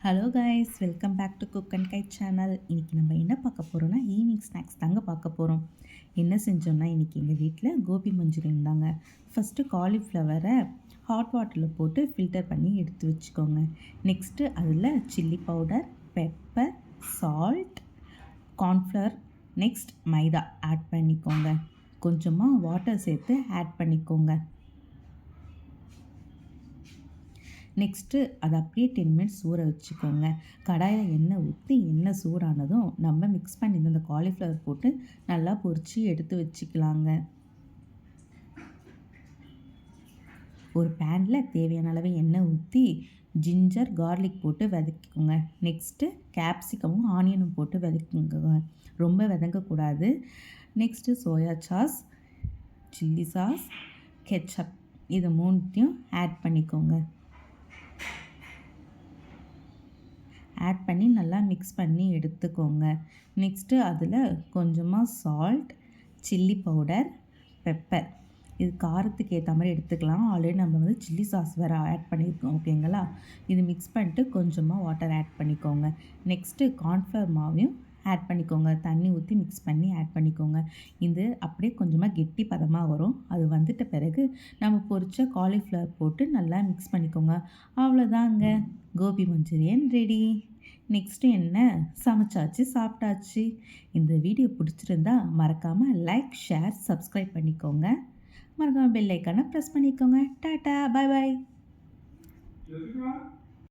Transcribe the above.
Hello guys, welcome back to cook and guide channel. இன்றைக்கி நம்ம என்ன பார்க்க போகிறோன்னா ஈவினிங் ஸ்நாக்ஸ் தாங்க பார்க்க போகிறோம். என்ன செஞ்சோன்னா இன்றைக்கி எங்கள் வீட்டில் கோபி மஞ்சூரியன் தாங்க. ஃபஸ்ட்டு காலிஃப்ளவரை ஹாட் வாட்டரில் போட்டு ஃபில்டர் பண்ணி எடுத்து வச்சுக்கோங்க. நெக்ஸ்ட்டு அதில் chilli powder, pepper, salt, cornflour, next maida add பண்ணிக்கோங்க. கொஞ்சமாக வாட்டர் சேர்த்து ஆட் பண்ணிக்கோங்க. நெக்ஸ்ட்டு அதை அப்படியே 10 மினிட்ஸ் ஊற வச்சுக்கோங்க. கடாயில் எண்ணெய் ஊற்றி எண்ணெய் சூடானதும் நம்ம மிக்ஸ் பண்ணியிருந்த அந்த காலிஃப்ளவர் போட்டு நல்லா பொரித்து எடுத்து வச்சுக்கலாங்க. ஒரு பேனில் தேவையான அளவு எண்ணெய் ஊற்றி ஜிஞ்சர், கார்லிக் போட்டு வதக்கிக்கோங்க. நெக்ஸ்ட்டு கேப்சிகமும் ஆனியனும் போட்டு வதக்கிக்கோங்க. ரொம்ப வதங்கக்கூடாது. Next soya sauce, chilli sauce, ketchup இது மூணுத்தையும் ஆட் பண்ணிக்கோங்க. ஆட் பண்ணி நல்லா மிக்ஸ் பண்ணி எடுத்துக்கோங்க. நெக்ஸ்ட்டு அதில் கொஞ்சமாக சால்ட், சில்லி பவுடர், பெப்பர் இது காரத்துக்கு ஏற்ற மாதிரி எடுத்துக்கலாம். ஆல்ரெடி நம்ம சில்லி சாஸ் வேறு ஆட் பண்ணியிருக்கோம், ஓகேங்களா? இது மிக்ஸ் பண்ணிட்டு கொஞ்சமாக வாட்டர் ஆட் பண்ணிக்கோங்க. நெக்ஸ்ட்டு கார்ன்ஃப்ளவர் மாவையும் ஆட் பண்ணிக்கோங்க. தண்ணி ஊற்றி மிக்ஸ் பண்ணி ஆட் பண்ணிக்கோங்க. இது அப்படியே கொஞ்சமாக கெட்டி பதமாக வரும். அது வந்துட்ட பிறகு நம்ம பொரிச்ச காலிஃப்ளவர் போட்டு நல்லா மிக்ஸ் பண்ணிக்கோங்க. அவ்வளோதாங்க, கோபி மஞ்சூரியன் ரெடி. நெக்ஸ்ட்டு என்ன, சமைச்சாச்சு, சாப்பிட்டாச்சு. இந்த வீடியோ பிடிச்சிருந்தா மறக்காமல் லைக், ஷேர், சப்ஸ்கிரைப் பண்ணிக்கோங்க. மறக்காமல் பெல் ஐக்கானை ப்ரெஸ் பண்ணிக்கோங்க. டாட்டா, பாய் பாய்.